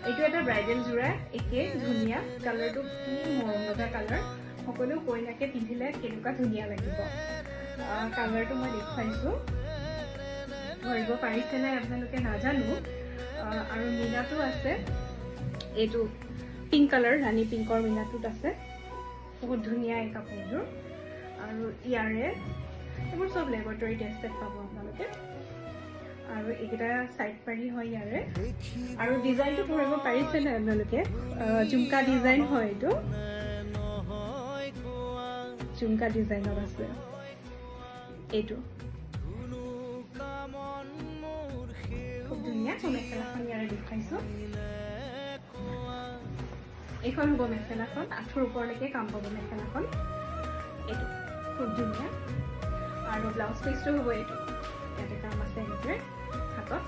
এইটো এটা ব্ৰাইডেল জোৰা একে ধুনীয়া কালাৰটো কি মৰম লগা কালাৰ সকলো কইনাকে পিন্ধিলে কেনেকুৱা ধুনীয়া লাগিব কালাৰটো মই দেখুৱাইছো ধৰিব পাৰিছে নাই আপোনালোকে নাজানো আৰু মিনাটো আছে এইটো পিংক কালাৰ ৰাণী পিংকৰ মিনাটোত আছে বহুত ধুনীয়া এই কাপোৰযোৰ আৰু ইয়াৰে এইবোৰ সব লেবৰেটৰী টেষ্টেড পাব আপোনালোকে আৰু এইকেইটা সাইড পাৰি হয় ইয়াৰে আৰু ডিজাইনটো ধৰিব পাৰিছে নাই আপোনালোকে ঝুমকা ডিজাইন হয় এইটো ঝুমকা ডিজাইনত আছে এইটো খুব ধুনীয়া মেখেলাখন ইয়াৰে দেখাইছো এইখন হ'ব মেখেলাখন আঁঠুৰ ওপৰলৈকে কাম পাব মেখেলাখন এইটো খুব ধুনীয়া আৰু ব্লাউজ পিচটো হ'ব এইটো ইয়াতে কাম আছে এনেকৈ হাতত